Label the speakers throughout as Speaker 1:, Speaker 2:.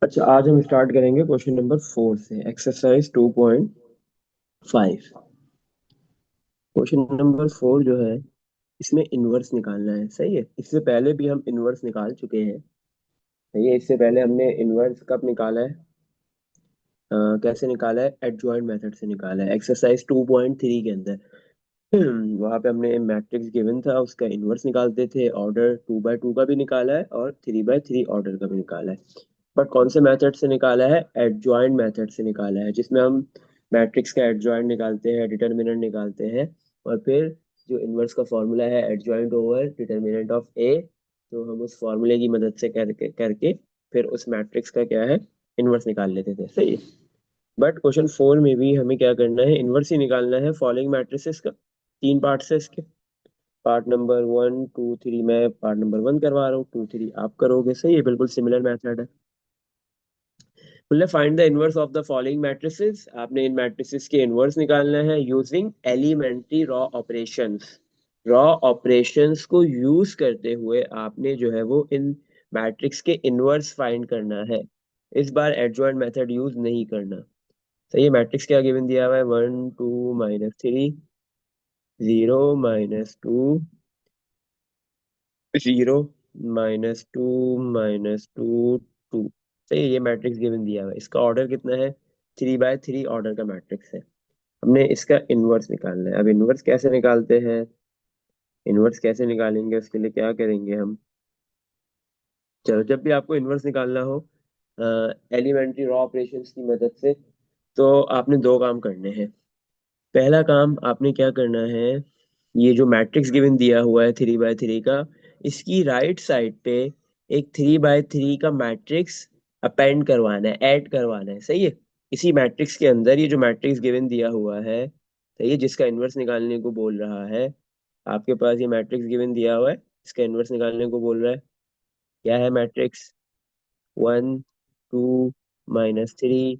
Speaker 1: अच्छा, आज हम स्टार्ट करेंगे क्वेश्चन नंबर 4 से, एक्सरसाइज 2.5। क्वेश्चन नंबर 4 जो है, इसमें इनवर्स निकालना है। सही है, इससे पहले भी हम इनवर्स निकाल चुके हैं। सही है, इससे पहले हमने इनवर्स कब निकाला है, कैसे निकाला है, एडजॉइंट मेथड से निकाला है, एक्सरसाइज 2.3 के अंदर। वहां पे हमने मैट्रिक्स गिवन था, उसका इनवर्स निकालते थे। ऑर्डर 2 बाय 2 का भी निकाला है और 3 बाय 3 ऑर्डर का भी निकाला है। बट कौन से मेथड से निकाला है, एडजॉइंट मेथड से निकाला है, जिसमें हम मैट्रिक्स का एडजॉइंट निकालते हैं, डिटर्मिनेंट निकालते हैं, और फिर जो इनवर्स का फॉर्मूला है, एडजॉइंट ओवर डिटर्मिनेंट ऑफ ए, तो हम उस फॉर्मूले की मदद से करके करके फिर उस मैट्रिक्स का क्या है, इनवर्स निकाल लेते थे। सही है। बट क्वेश्चन 4 में भी हमें क्या करना है, इनवर्स ही निकालना है फॉलोइंग मैट्रिसेस का। 3 पार्ट है इसके। पार्ट नंबर 1 2 3 मैं पार्ट नंबर 1 करवा रहा हूँ, 2 3 आप करोगे। सही है, बिल्कुल सिमिलर मेथड है। बोले find the inverse of the following matrices. आपने इन मैट्रिसेस के इनवर्स निकालना है using elementary row operations. Row operations को यूज करते हुए आपने जो है वो इन मैट्रिक्स के इनवर्स फाइंड करना है। इस बार एडजॉइंट मेथड यूज नहीं करना। सही है, मैट्रिक्स क्या गिवन दिया हुआ है, 1 2 -3, 0 -2, 0 -2 -2 2। सही है, ये मैट्रिक्स गिवन दिया हुआ है। इसका ऑर्डर कितना है, 3 बाय 3 ऑर्डर का मैट्रिक्स है। हमने इसका इनवर्स निकालना है। अब इनवर्स कैसे निकालते हैं, इनवर्स कैसे निकालेंगे, उसके लिए क्या करेंगे हम। चलो, जब भी आपको इनवर्स निकालना हो एलिमेंट्री रॉ ऑपरेशंस की मदद से, तो आपने दो काम करने हैं। पहला काम आपने क्या करना है, ये जो मैट्रिक्स गिवन दिया हुआ है 3 बाय 3 का, इसकी राइट साइड पे एक 3 बाय 3 का मैट्रिक्स अपेंड करवाना है, ऐड करवाना है। सही है, इसी मैट्रिक्स के अंदर ये जो मैट्रिक्स गिवन दिया हुआ है, सही है, जिसका इन्वर्स निकालने को बोल रहा है। आपके पास ये मैट्रिक्स गिवन दिया हुआ है, इसका इन्वर्स निकालने को बोल रहा है। क्या है मैट्रिक्स, 1 2 -3,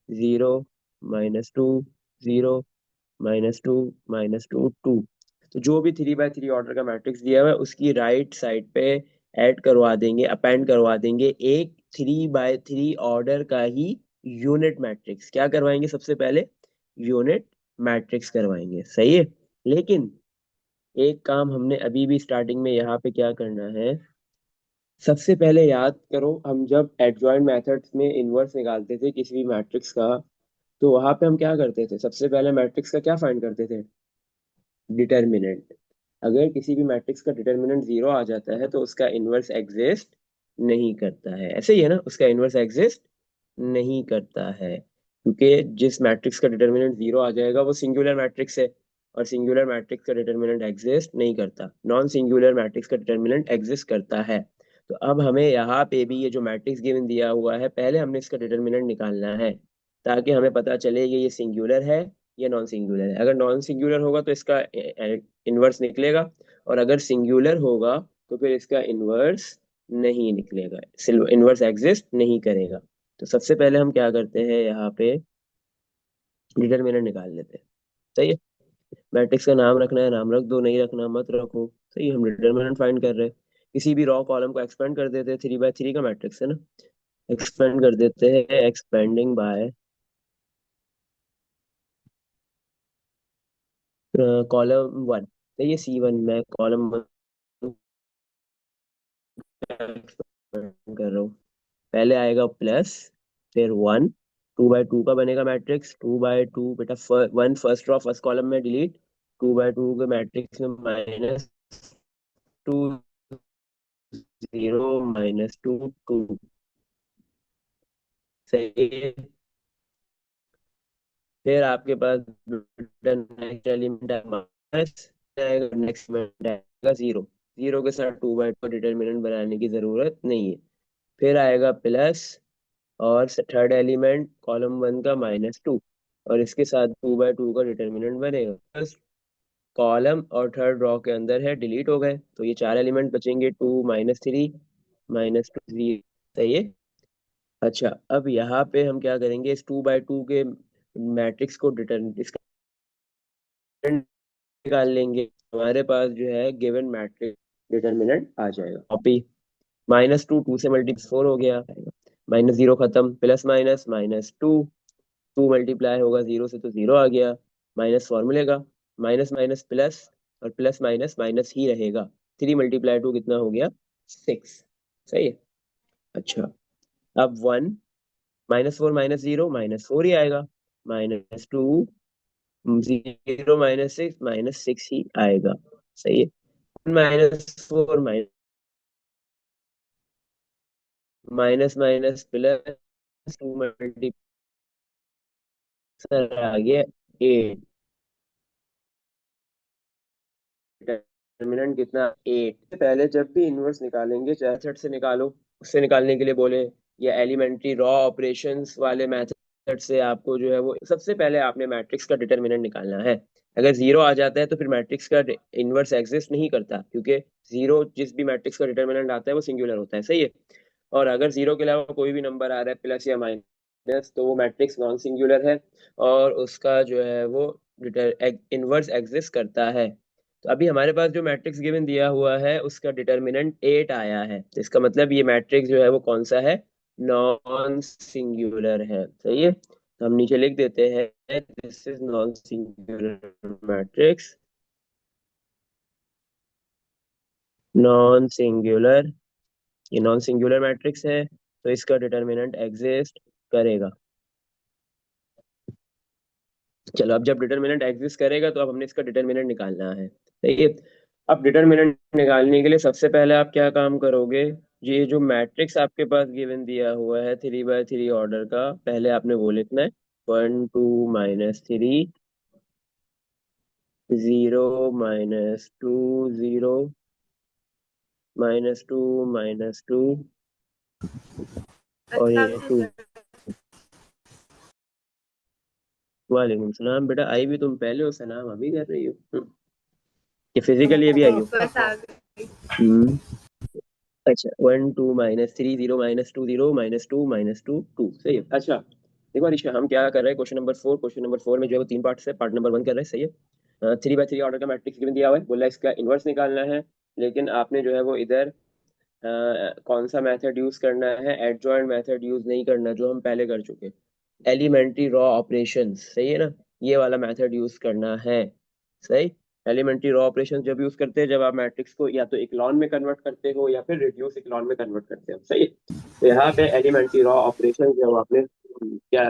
Speaker 1: 0 -2 0 -2 -2 2। तो जो भी 3 बाय 3 ऑर्डर का मैट्रिक्स दिया हुआ है, उसकी राइट साइड पे ऐड करवा देंगे, अपेंड करवा देंगे एक 3 बाय 3 ऑर्डर का ही यूनिट मैट्रिक्स। क्या करवाएंगे, सबसे पहले यूनिट मैट्रिक्स करवाएंगे। सही है, लेकिन एक काम हमने अभी भी स्टार्टिंग में यहाँ पे क्या करना है, सबसे पहले याद करो, हम जब एडजॉइंट मेथड्स में इनवर्स निकालते थे किसी भी मैट्रिक्स का, तो वहां पे हम क्या करते थे, सबसे पहले मैट्रिक्स का क्या फाइंड करते थे, डिटर्मिनेंट। अगर किसी भी मैट्रिक्स का डिटर्मिनेंट 0 आ जाता है तो उसका इनवर्स एग्जिस्ट नहीं करता है। ऐसे ही है ना, उसका इनवर्स एग्जिस्ट नहीं करता है, क्योंकि जिस मैट्रिक्स का डिटर्मिनेंट 0 आ जाएगा वो सिंगुलर मैट्रिक्स है, और सिंगुलर मैट्रिक्स का डिटर्मिनेंट एग्जिस्ट नहीं करता। नॉन सिंगुलर मैट्रिक्स का डिटर्मिनेंट एग्जिस्ट करता है। तो अब हमें यहाँ पे भी ये जो मैट्रिक्स गिवन दिया हुआ है, पहले हमने इसका डिटर्मिनेंट निकालना है, ताकि हमें पता चले कि ये सिंगुलर है या नॉन सिंगुलर है। अगर नॉन सिंगुलर होगा तो इसका इनवर्स निकलेगा, और अगर सिंगुलर होगा तो फिर इसका इनवर्स नहीं निकलेगा, इनवर्स एग्जिस्ट नहीं करेगा। तो सबसे पहले हम क्या करते हैं, यहाँ पे डिटरमिनेंट निकाल लेते हैं। सही है, मैट्रिक्स का नाम रखना है, नाम रख दो, नहीं रखना मत रखो। सही है, हम डिटरमिनेंट फाइंड कर रहे हैं। किसी भी रॉ कॉलम को एक्सपेंड कर देते हैं, 3 बाय 3 का मैट्रिक्स है ना, एक्सपेंड कर देते हैं, एक्सपेंडिंग बाय कॉलम 1। सही है, C1 में कॉलम 1 एक्सपेंड कर रहा हूँ। पहले आएगा प्लस, फिर 1। 2 बाय 2 का बनेगा मैट्रिक्स, 2 बाय 2 बेटा, 1 फर्स्ट रॉ फर्स्ट कॉलम में डिलीट, 2 बाय 2 के मैट्रिक्स में -2 0 -2 2। सही है, फिर आपके पास नेक्स्ट एलिमेंट है माइनस, नेक्स्ट एलिमेंट आएगा 0। 0 के साथ 2 बाय 2 डिटर्मिनेंट बनाने की जरूरत नहीं है। फिर आएगा प्लस, और थर्ड एलिमेंट कॉलम 1 का -2, और इसके साथ 2 बाय 2 का डिटर्मिनेंट बनेगा। बस, कॉलम और थर्ड रॉ के अंदर है, डिलीट हो गए, तो ये चार एलिमेंट बचेंगे, 2 -3 -2 0। सही है। अच्छा, अब यहाँ पे हम क्या करेंगे, इस 2 बाय 2 के मैट्रिक्स को डिटर्मिनेंट निकाल लेंगे। हमारे पास जो है गिवन मैट्रिक्स डिटर्मिनेंट आ जाएगा, कॉपी। -2 2 से मल्टीप्लाई 4 हो गया। माइनस जीरो खत्म, plus minus minus two, to multiply होगा जीरो से तो जीरो आ गया, माइनस फॉर्मूले का, माइनस माइनस प्लस, और प्लस माइनस माइनस ही रहेगा। थ्री मल्टीप्लाई टू कितना हो गया, सिक्स। सही है। अच्छा, अब one, minus four minus zero minus four ही आएगा, minus two, zero minus six minus six ही आएगा। सही है। Minus four minus minus plus two multiply आ गया एट, डिटर्मिनेंट कितना, एट। पहले जब भी इनवर्स निकालेंगे चाहे मेथड से निकालो, उससे निकालने के लिए बोले, या एलिमेंट्री रॉ ऑपरेशंस वाले मेथड से आपको जो है वो सबसे पहले आपने मैट्रिक्स का डिटर्मिनेंट निकालना है। अगर जीरो आ जाता है तो फिर मैट्रिक्स का इनवर्स एग्जिस्ट नहीं करता, क्योंकि जीरो जिस भी मैट्रिक्स का डिटर्मिनेंट आता है वो सिंगुलर होता है। सही है। और अगर जीरो के अलावा कोई भी नंबर आ रहा है प्लस या माइनस, तो वो मैट्रिक्स नॉन सिंगुलर है और उसका जो है वो इनवर्स एग्जिस्ट करता है। तो अभी हमारे पास जो मैट्रिक्स गिवन दिया हुआ है उसका डिटर्मिनेंट एट आया है, तो इसका मतलब ये मैट्रिक्स जो है वो कौन सा है, नॉन सिंगुलर है। सही है। तो हम नीचे लिख देते हैं this is non singular matrix, non singular, ये नॉन सिंगुलर मैट्रिक्स है तो इसका डिटर्मिनेंट एग्जिस्ट करेगा। चलो, अब जब डिटर्मिनेंट एग्जिस्ट करेगा तो अब हमने इसका डिटर्मिनेंट निकालना है। सही है। अब डिटर्मिनेंट निकालने के लिए सबसे पहले आप क्या काम करोगे, ये जो मैट्रिक्स आपके पास गिवन दिया हुआ है थ्री बाय थ्री ऑर्डर का, पहले आपने वो लिखना है, one two minus three, zero minus two, zero minus to minus two, और ये टू। वालेकुम सलाम बेटा, आई भी तुम पहले हो, सलाम अभी कर रही हो। ये फिजिकली अभी आई हो।
Speaker 2: बस आ गई।
Speaker 1: हम्म। अच्छा, one two minus three, zero minus two, zero minus two two. सही है। अच्छा देखो अनिशा, हम क्या कर रहे हैं, question number four, question number four में जो है वो तीन पार्ट्स है, पार्ट नंबर वन कर रहे हैं। सही है। थ्री बाय थ्री ऑर्डर का मैट्रिक्स गिवन दिया हुआ है, बोला इसका इनवर्स निकालना है, लेकिन आपने जो है वो इधर कौन सा मेथड यूज करना है, एडजॉइंट मेथड यूज नहीं करना जो हम पहले कर चुके, एलिमेंट्री रॉ ऑपरेशंस। सही है ना, ये वाला मेथड यूज करना है। सही। एलिमेंट्री रॉ ऑपरेशन जब यूज करते हैं जब आप मैट्रिक्स को या तो इक्लॉन में कन्वर्ट करते हो या फिर रिड्यूस इक्लॉन में कन्वर्ट करते हो। सही है। तो यहाँ पे एलिमेंट्री रॉ ऑपरेशन जो आपने क्या,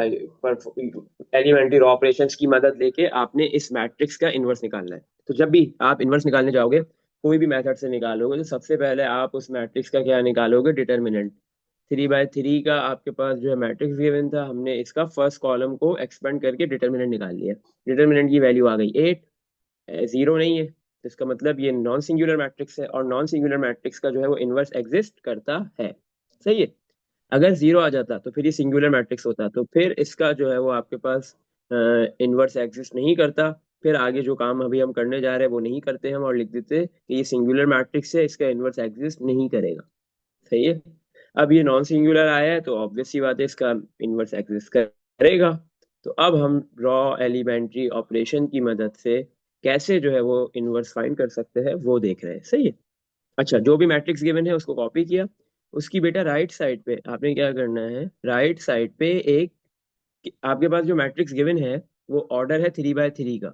Speaker 1: एलिमेंट्री रॉ ऑपरेशंस की मदद लेके आपने इस मैट्रिक्स का इनवर्स निकालना है। तो जब भी आप इनवर्स निकालने जाओगे, कोई भी मेथड से निकालोगे, तो सबसे पहले आप उस मैट्रिक्स का क्या निकालोगे, डिटर्मिनेंट। थ्री बाय थ्री का आपके पास जो है मैट्रिक्स गिवन था, हमने इसका फर्स्ट कॉलम को एक्सपेंड करके डिटर्मिनेंट निकाल लिया। डिटर्मिनेंट की वैल्यू आ गई एट, जीरो नहीं है, तो इसका मतलब ये नॉन सिंगुलर मैट्रिक्स है, और नॉन सिंगुलर मैट्रिक्स का जो है वो इनवर्स एग्जिस्ट करता है। सही है। अगर जीरो आ जाता तो फिर ये सिंगुलर मैट्रिक्स होता, तो फिर इसका जो है वो आपके पास इनवर्स एग्जिस्ट नहीं करता। फिर आगे जो काम अभी हम करने जा रहे हैं वो नहीं करते हम, और लिख देते कि ये सिंगुलर मैट्रिक्स है, इसका इनवर्स एग्जिस्ट नहीं करेगा। सही है। अब ये नॉन सिंगुलर आया है तो ऑब्वियस सी बात है इसका इनवर्स एग्जिस्ट करेगा। तो अब हम रॉ एलिमेंट्री ऑपरेशन की मदद से कैसे जो है वो इनवर्स फाइंड कर सकते हैं वो देख रहे हैं। सही है। अच्छा, जो भी मैट्रिक्स गिवन है उसको कॉपी किया, उसकी बेटा राइट साइड पे आपने क्या करना है, राइट साइड पे एक, आपके पास जो मैट्रिक्स गिवन है वो ऑर्डर है थ्री बाय थ्री का,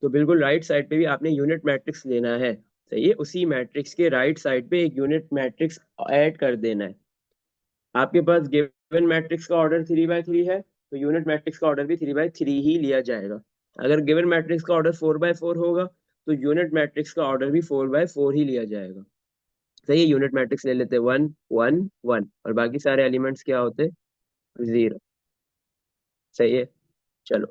Speaker 1: तो बिल्कुल राइट साइड पे भी आपने यूनिट मैट्रिक्स लेना है। सही है। उसी मैट्रिक्स के राइट साइड पे एक यूनिट मैट्रिक्स ऐड कर देना है। आपके पास गिवन मैट्रिक्स का ऑर्डर थ्री बाय थ्री है, तो यूनिट मैट्रिक्स का ऑर्डर भी थ्री बाय थ्री ही लिया जाएगा। अगर गिवन मैट्रिक्स का ऑर्डर फोर बाय फोर होगा तो यूनिट मैट्रिक्स का ऑर्डर भी फोर बाय फोर ही लिया जाएगा। सही है। यूनिट मैट्रिक्स ले लेते, वन वन वन, और बाकी सारे एलिमेंट्स क्या होते, जीरो। सही है। चलो,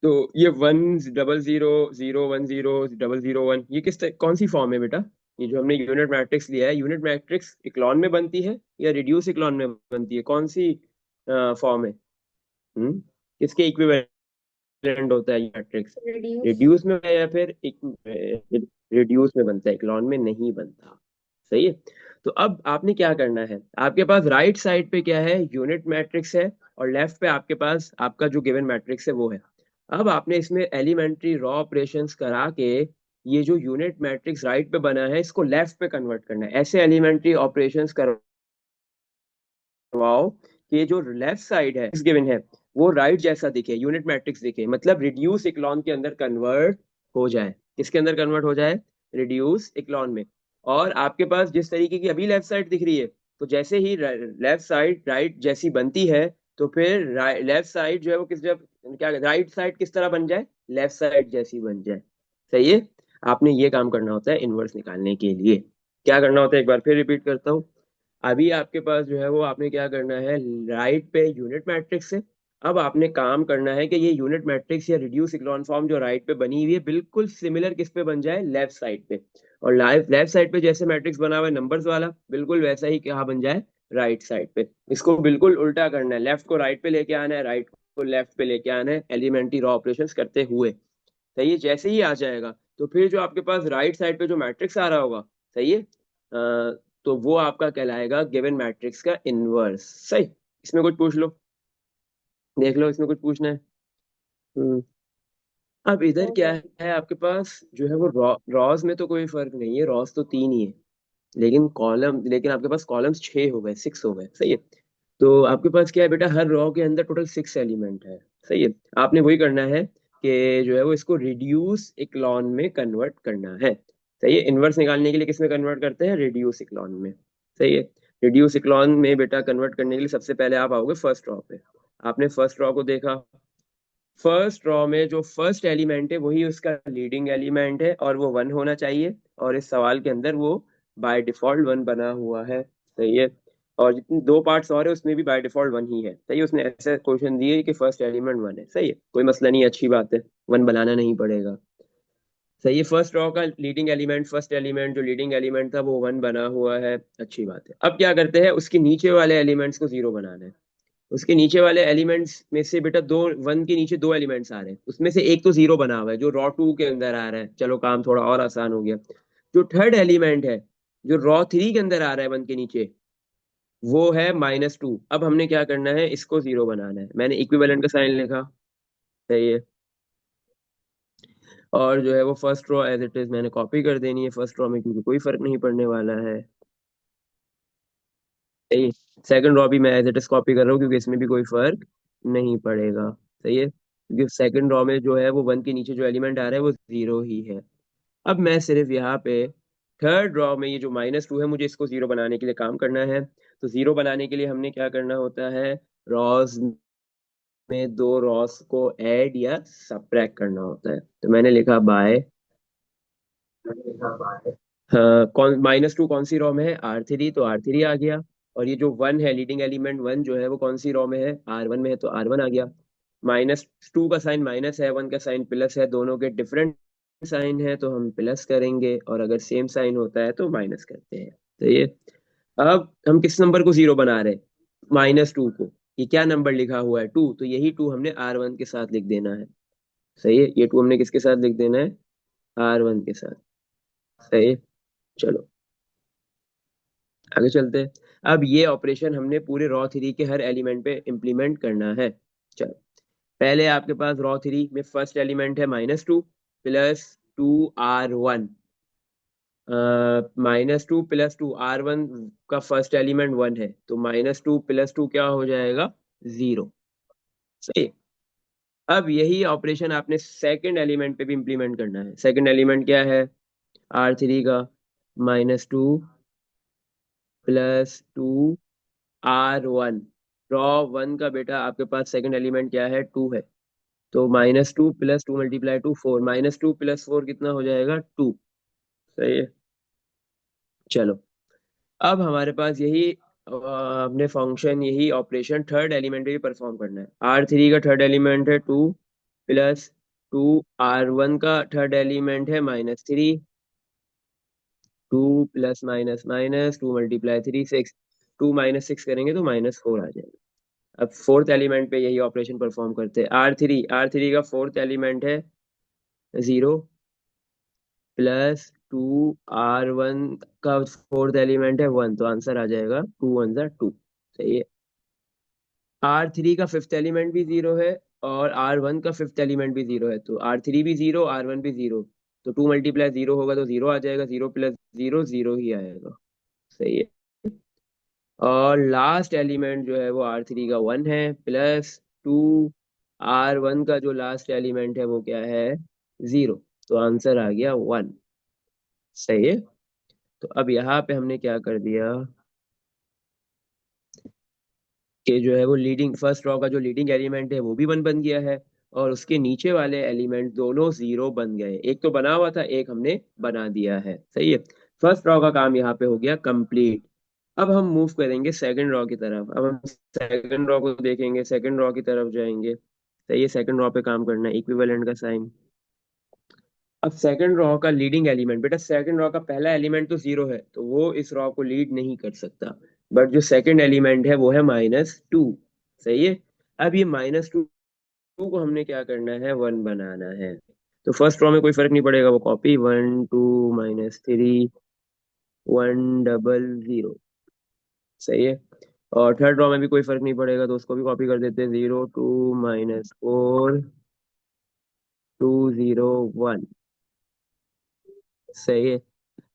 Speaker 1: तो ये one double zero, zero one zero, double zero one, ये कौन सी फॉर्म है बेटा, ये जो हमने यूनिट मैट्रिक्स लिया है, यूनिट मैट्रिक्स इक्लॉन में बनती है या रिड्यूस इक्लॉन में बनती है, कौन सी फॉर्म है, किसके इक्विवेलेंट होता है ये मैट्रिक्स,
Speaker 2: रिड्यूस।
Speaker 1: रिड्यूस में है या फिर रिड्यूस में बनता है, इक्लॉन में नहीं बनता। सही है। तो अब आपने क्या करना है, आपके पास राइट साइड पे क्या है, यूनिट मैट्रिक्स है, और लेफ्ट पे आपके पास आपका जो गिवन मैट्रिक्स है वो है। अब आपने इसमें एलिमेंट्री रॉ ऑपरेशंस करा के ये जो यूनिट मैट्रिक्स राइट पे बना है इसको लेफ्ट पे कन्वर्ट करना है। ऐसे एलिमेंट्री ऑपरेशंस करवाओ कि जो लेफ्ट साइड है गिवन है वो राइट जैसा दिखे, यूनिट मैट्रिक्स दिखे, मतलब रिड्यूस इक्लॉन के अंदर कन्वर्ट हो जाए। किसके अंदर कन्वर्ट हो जाए? रिड्यूस इक्लॉन में। और आपके पास जिस तरीके की अभी लेफ्ट साइड दिख रही है, तो जैसे ही लेफ्ट साइड राइट जैसी बनती है, तो फिर लेफ्ट साइड जो है वो किस जब क्या राइट साइड किस तरह बन जाए? लेफ्ट साइड जैसी बन जाए। सही है। आपने ये काम करना होता है इनवर्स निकालने के लिए। क्या करना होता है एक बार फिर रिपीट करता हूँ। अभी आपके पास जो है वो आपने क्या करना है, राइट पे यूनिट मैट्रिक्स है। अब आपने काम करना है कि ये यूनिट मैट्रिक्स या रिड्यूस इक्लॉन फॉर्म जो राइट पे बनी हुई है बिल्कुल सिमिलर किस पे बन जाए? लेफ्ट साइड पे। और लेफ्ट साइड पे जैसे मैट्रिक्स बना हुआ है नंबर्स वाला, बिल्कुल वैसा ही क्या बन जाए? राइट साइड पे। इसको बिल्कुल उल्टा करना है, लेफ्ट को राइट पे लेके आना है, राइट को लेफ्ट पे लेके आना है, एलिमेंट्री रॉ ऑपरेशंस करते हुए। सही है। जैसे ही आ जाएगा तो फिर जो आपके पास राइट साइड पे जो मैट्रिक्स आ रहा होगा, सही है, तो वो आपका कहलाएगा गिवन मैट्रिक्स का इनवर्स। सही। इसमें कुछ पूछ लो, देख लो इसमें कुछ पूछना है। हम्म। अब इधर क्या है आपके पास जो है वो रॉस में तो कोई फर्क नहीं है, रॉस तो तीन ही है। लेकिन आपके पास कॉलम्स 6 हो गए, 6 हो गए। सही है। तो आपके पास क्या है बेटा, हर रॉ के अंदर टोटल 6 एलिमेंट है। सही है। आपने वही करना है कि जो है वो इसको रिड्यूस इक्लॉन में कन्वर्ट करना है। सही है। इनवर्स निकालने के लिए किस में कन्वर्ट करते हैं? रिड्यूस इक्लॉन में। सही है। रिड्यूस इक्लॉन में बेटा कन्वर्ट करने के लिए सबसे पहले आप आओगे फर्स्ट रॉ पे। आपने फर्स्ट रॉ को देखा। फर्स्ट रॉ में जो फर्स्ट एलिमेंट है वही उसका लीडिंग एलिमेंट है और वो वन होना चाहिए। और इस सवाल के अंदर वो बाय डिफॉल्ट वन बना हुआ है। सही है। और जितनी दो पार्ट्स और है उसमें भी बाय डिफॉल्ट वन ही है। सही है। उसने ऐसे क्वेश्चन दिए कि फर्स्ट एलिमेंट वन है। सही है, कोई मसला नहीं, अच्छी बात है, वन बनाना नहीं पड़ेगा। सही है। फर्स्ट रॉ का लीडिंग एलिमेंट, फर्स्ट एलिमेंट जो लीडिंग एलिमेंट था वो वन बना हुआ है, अच्छी बात है। अब क्या करते हैं, उसके नीचे वाले एलिमेंट्स को जीरो बनाना है। उसके नीचे वाले एलिमेंट्स में से बेटा दो, वन के नीचे दो एलिमेंट्स आ रहे हैं, उसमें से एक तो जीरो बना हुआ है जो रॉ टू के अंदर आ रहा है, चलो काम थोड़ा और आसान हो गया। जो थर्ड एलिमेंट है जो रॉ थ्री के अंदर आ रहा है वन के नीचे, वो है -2। अब हमने क्या करना है, इसको जीरो बनाना है। मैंने इक्विवेलेंट का साइन लिखा। सही है। और जो है वो first row as it is मैंने कॉपी कर देनी है फर्स्ट रो में, क्योंकि कोई फर्क नहीं पड़ने वाला है। सही। सेकंड रॉ भी मैं एज इट इज कॉपी कर रहा हूँ क्योंकि इसमें भी कोई फर्क नहीं पड़ेगा। सही है, क्योंकि सेकंड रॉ में जो है वो वन के नीचे जो एलिमेंट आ रहा है वो जीरो ही है। अब मैं सिर्फ यहाँ पे थर्ड रॉ में ये जो -2 है, मुझे इसको जीरो बनाने के लिए काम करना है। तो जीरो बनाने के लिए हमने क्या करना होता है, रॉस में दो रॉस को ऐड या सबट्रैक्ट करना होता है। तो मैंने लिखा बाय, हाँ, कौन -2 कौन सी रॉ में है? R3, तो R3 आ गया। और ये जो वन है, लीडिंग एलिमेंट वन जो है वो कौन सी रॉ में है? R1 में है, तो R1 आ गया। -2 का साइन माइनस है, वन का साइन प्लस है, दोनों के डिफरेंट साइन है तो हम प्लस करेंगे, और अगर सेम साइन होता है तो माइनस करते हैं। तो ये, अब हम किस नंबर को जीरो बना रहे हैं? -2 को। ये क्या नंबर लिखा हुआ है? 2, तो यही 2 हमने R1 के साथ लिख देना है। सही है, ये 2 हमने किसके साथ लिख देना है? R1 के साथ। सही है। चलो आगे चलते हैं। अब ये ऑपरेशन हमने पूरे रॉ थ्री के हर एलिमेंट पे इम्प्लीमेंट करना है। चलो, पहले आपके पास रॉ थ्री में फर्स्ट एलिमेंट है -2 प्लस 2R1। -2 + 2 R1 का फर्स्ट एलिमेंट वन है, तो -2 + 2 क्या हो जाएगा? जीरो। सही। अब यही ऑपरेशन आपने सेकंड एलिमेंट पे भी इम्प्लीमेंट करना है। सेकंड एलिमेंट क्या है R3 का? -2 + 2R1। रॉ वन का बेटा आपके पास सेकंड एलिमेंट क्या है? 2 है। तो -2 + 2 × 2 4, -2 + 4 कितना हो जाएगा? 2। सही है। चलो, अब हमारे पास यही अपने फंक्शन, यही ऑपरेशन थर्ड एलिमेंट पे भी परफॉर्म करना है। R3 का थर्ड एलिमेंट है 2 + 2R1 का थर्ड एलिमेंट है -3। 2 + -, 2 × 3 6। 2 - 6 करेंगे तो -4 आ जाएगा। अब फोर्थ एलिमेंट पे यही ऑपरेशन परफॉर्म करते हैं। R3 का फोर्थ एलिमेंट है 0 + 2R1 का फोर्थ एलिमेंट है 1, तो आंसर आ जाएगा 2 × 1 = 2। सही है। R3 का फिफ्थ एलिमेंट भी 0 है और R1 का फिफ्थ एलिमेंट भी 0 है, तो R3 भी 0, R1 भी 0। तो 2 × 0 होगा तो 0 आ जाएगा, 0 + 0 0 ही आएगा। सही है। और लास्ट एलिमेंट जो है वो R3 का 1 है, +2 R1 का जो लास्ट एलिमेंट है वो क्या है, 0। तो आंसर आ गया 1। सही है। तो अब यहाँ पे हमने क्या कर दिया कि जो है वो लीडिंग फर्स्ट रॉ का जो लीडिंग एलिमेंट है वो भी 1 बन गया है, और उसके नीचे वाले एलिमेंट दोनों 0 बन गए। एक तो बना हुआ था, एक हमने बना दिया है। सही है। फर्स्ट रॉ का काम यहाँ पे हो गया कंप्लीट। अब हम मूव करेंगे सेकंड रॉ की तरफ। अब हम सेकंड रॉ को देखेंगे, सेकंड रॉ की तरफ जाएंगे। सही है। सेकंड रॉ पे काम करना है, इक्विवेलेंट का साइन। अब सेकंड रॉ का लीडिंग एलिमेंट, बेटा सेकंड रॉ का पहला एलिमेंट तो 0 है, तो वो इस रॉ को लीड नहीं कर सकता। बट जो सेकंड एलिमेंट है वो है -2। सही है। अब ये -2 को हमने क्या करना है, 1 बनाना है। तो फर्स्ट रॉ में कोई फर्क नहीं पड़ेगा, वो कॉपी 1 2 -3 100। सही है। और थर्ड रॉ में भी कोई फर्क नहीं पड़ेगा, तो उसको भी कॉपी कर देते हैं, 0 2 -4 2 0 1। सही है।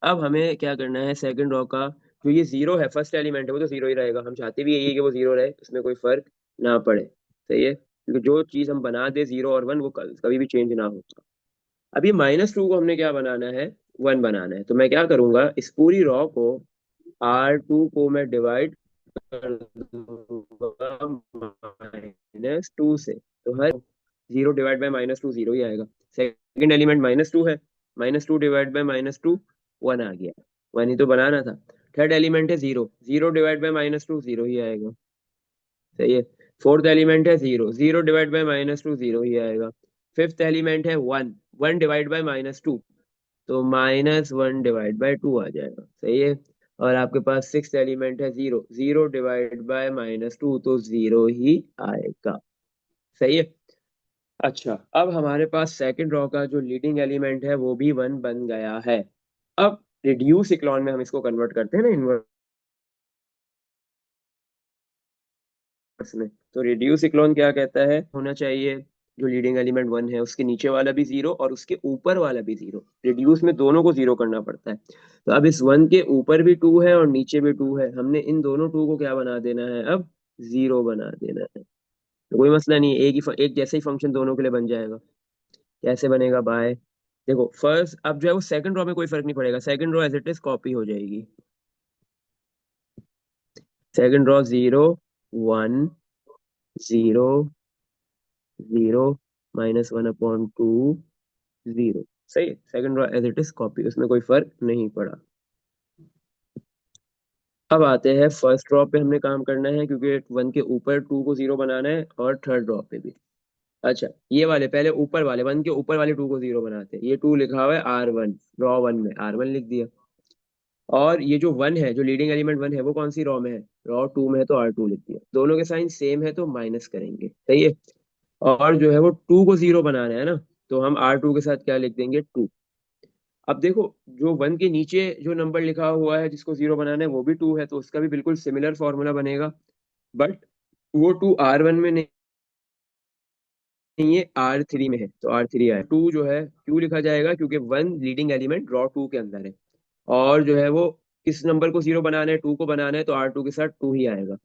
Speaker 1: अब हमें क्या करना है, सेकंड रॉ का जो ये 0 है, फर्स्ट एलिमेंट है, वो तो 0 ही रहेगा। हम चाहते भी यही है कि वो 0 रहे, उसमें कोई फर्क ना पड़े। सही है, क्योंकि जो चीज हम बना दे 0 और 1, वो कभी भी चेंज ना होता। अभी -2 को हमने क्या बनाना है, 1 बनाना है। तो मैं क्या करूंगा, इस पूरी रॉ को R2 को मैं डिवाइड कर दूंगा -2 से। तो हर 0 डिवाइड बाय -2 0 ही आएगा। सेकंड एलिमेंट -2 है, -2 डिवाइड बाय -2 1 आ गया। 1 ही तो बनाना था। थर्ड एलिमेंट है 0, 0 डिवाइड बाय -2 0 ही आएगा। सही है। फोर्थ एलिमेंट है 0, 0 डिवाइड बाय -2 0 ही आएगा। फिफ्थ एलिमेंट है 1, 1 डिवाइड बाय -2, तो -1 डिवाइड बाय 2 आ जाएगा। सही है। और आपके पास सिक्स एलिमेंट है 0, 0 डिवाइड बाय -2, तो 0 ही आएगा। सही है। अच्छा, अब हमारे पास सेकंड रॉ का जो लीडिंग एलिमेंट है वो भी 1 बन गया है। अब रिड्यूस इक्लॉन में हम इसको कन्वर्ट करते हैं ना, में। तो रिड्यूस इक्लॉन क्या कहता है, होना चाहिए जो लीडिंग एलिमेंट 1 है उसके नीचे वाला भी 0 और उसके ऊपर वाला भी 0। रिड्यूस में दोनों को 0 करना पड़ता है। तो अब इस 1 के ऊपर भी 2 है और नीचे भी 2 है, हमने इन दोनों 2 को क्या बना देना है, अब 0 बना देना है। तो कोई मसला नहीं है, एक जैसे ही फंक्शन दोनों के लिए बन जाएगा। कैसे बनेगा, बाय देखो फर्स्ट, अब जो है वो सेकंड रॉ में कोई फर्क नहीं पड़ेगा, second row as it is copy हो जाएगी। Second row 0 1 0 0 -1/2 0। सही। Second row as it is copy, उसमें कोई फर्क नहीं पड़ा। अब आते हैं फर्स्ट रॉ पे, हमने काम करना है क्योंकि 1 के ऊपर 2 को 0 बनाना है, और थर्ड रॉ पे भी। अच्छा, ये वाले पहले ऊपर वाले 1 के ऊपर वाले 2 को 0 बनाते हैं। ये 2 लिखा हुआ है R1, रॉ 1 में R1 लिख दिया। और ये जो 1 है, जो लीडिंग एलिमेंट 1 है, वो कौन सी रॉ में है, रॉ 2 में है, तो R2 लिख दिया। दोनों के साइन सेम है तो माइनस करेंगे। सही है। और जो है वो 2 को 0 बनाना है ना, तो हम R2 के साथ क्या लिख देंगे, 2। अब देखो, जो 1 के नीचे जो नंबर लिखा हुआ है जिसको 0 बनाना है वो भी 2 है, तो उसका भी बिल्कुल सिमिलर फॉर्मूला बनेगा। बट वो 2 R1 में नहीं है, R3 में है, तो R3 आया। 2 जो है क्यों लिखा जाएगा, क्योंकि 1 लीडिंग एलिमेंट रॉ 2 के अंदर है। और जो है वो किस नंबर को 0 बनाना है, 2 को बनाना है, तो R2 के साथ 2 ही आएगा।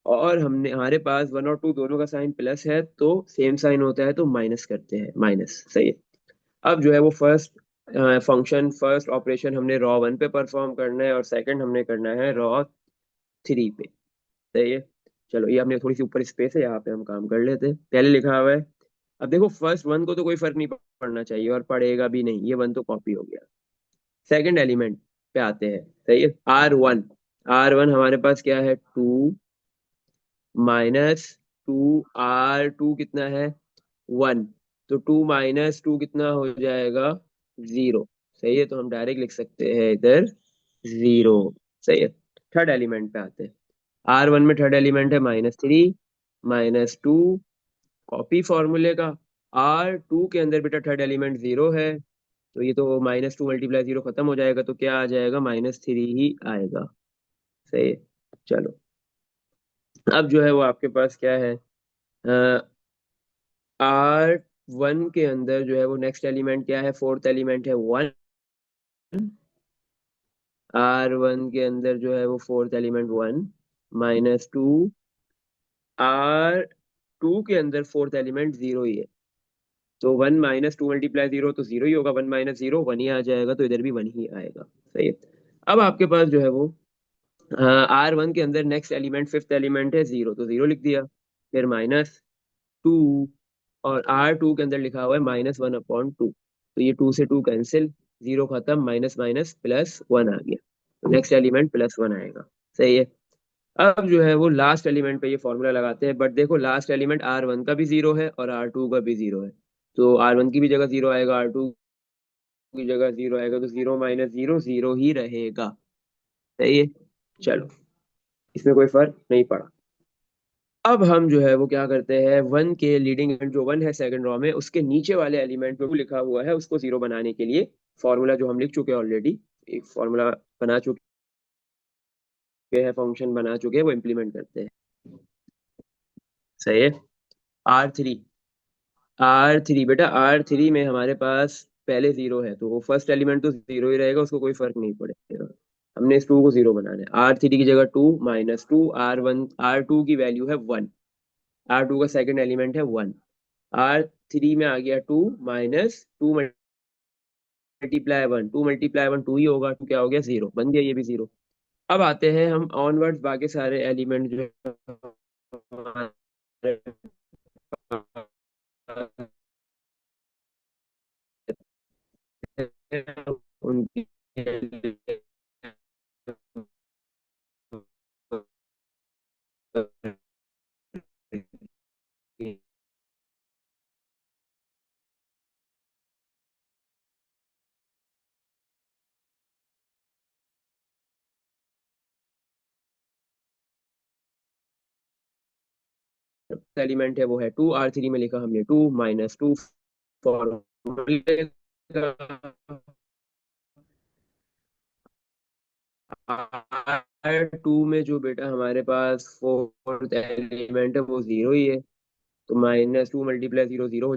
Speaker 1: और हमने हमारे पास 1 और 2 दोनों का साइन प्लस है, तो सेम साइन होता है तो माइनस करते हैं, माइनस। सही है। अब जो है वो फर्स्ट फंक्शन, फर्स्ट ऑपरेशन हमने रॉ 1 पे परफॉर्म करना है, और सेकंड हमने करना है रॉ 3 पे। सही है। चलो, ये हमने थोड़ी सी ऊपर स्पेस है, यहाँ पे हम काम कर लेते हैं। पहले लिखा हुआ है, अब देखो फर्स्ट 1 को तो कोई फर्क नहीं पड़ना चाहिए, और पड़ेगा भी नहीं, ये 1 तो कॉपी हो गया। सेकंड एलिमेंट पे आते हैं। सही है। R1 हमारे पास क्या है, 2 -2 R2 कितना है, 1। तो 2 - 2 कितना हो जाएगा, 0। सही है। तो हम डायरेक्ट लिख सकते हैं इधर 0। सही है। थर्ड एलिमेंट पे आते हैं। R1 में थर्ड एलिमेंट है -3 -2, कॉपी फॉर्मूले का। R2 के अंदर बेटा थर्ड एलिमेंट 0 है, तो ये तो -2 × 0 खत्म हो जाएगा, तो क्या आ जाएगा, -3 ही आएगा। सही है। चलो, अब जो है वो आपके पास क्या है, R1 के अंदर जो है वो नेक्स्ट एलिमेंट क्या है, फोर्थ एलिमेंट है 1। R1 के अंदर जो है वो फोर्थ एलिमेंट 1। -2, R2 के अंदर फोर्थ एलिमेंट जीरो ही है, तो 1 - 2 × 0 तो जीरो ही होगा, 1 - 0 1 ही आ जाएगा, तो इधर भी 1 ही आएगा। सही है। अब आपके पास जो है वो R1 के अंदर नेक्स्ट एलिमेंट फिफ्थ एलिमेंट है जीरो, तो जीरो लिख दिया। फिर -2, और R2 के अंदर लिखा हुआ है -1/2, तो ये 2 से 2 कैंसिल, जीरो खत्म, माइनस माइनस प्लस वन आ गया, तो नेक्स्ट एलिमेंट +1 आएगा। सही है। अब जो है वो लास्ट एलिमेंट पे ये फॉर्मूला लगाते हैं, बट देखो लास्ट एलिमेंट R1 का भी जीरो है और R2 का भी जीरो है, तो R1 की भी जगह जीरो आएगा, R2 की जगह जीरो आएगा, तो 0 - 0 जीरो ही रहेगा। सही है। चलो, इसमें कोई फर्क नहीं पड़ा। अब हम जो है वो क्या करते हैं, वन के लीडिंग एलिमेंट जो वन है सेकंड रॉ में, उसके नीचे वाले एलिमेंट पे वो लिखा हुआ है, उसको जीरो बनाने के लिए फॉर्मूला जो हम लिख चुके हैं ऑलरेडी, एक फॉर्मूला बना चुके हैं, फंक्शन बना चुके हैं, वो इम्प्लीमेंट करते हैं। सही है। R3, R3 बेटा, R3 में हमारे पास पहले जीरो है, तो वो फर्स्ट एलिमेंट तो जीरो ही रहेगा, उसको कोई फर्क नहीं पड़ेगा। हमने इस टू को जीरो बनाना है, R3 की जगह 2 -2, R1 R2 की वैल्यू है 1, R2 का सेकंड एलिमेंट है 1, R3 में आ गया 2 -2 × 1, 2 × 1 2 ही होगा, तो क्या हो गया, जीरो बन गया, ये भी जीरो। अब आते हैं हम ऑनवर्ड्स, बाकी सारे एलिमेंट जो हमारे पास, उनकी एलिमेंट है वो है 2, R3 में लिखा हमने 2 -2 फॉर्मूले का, R2 में जो बेटा हमारे पास फोर्थ एलिमेंट है वो जीरो ही है, तो -2 × 0 0 हो जाएगा।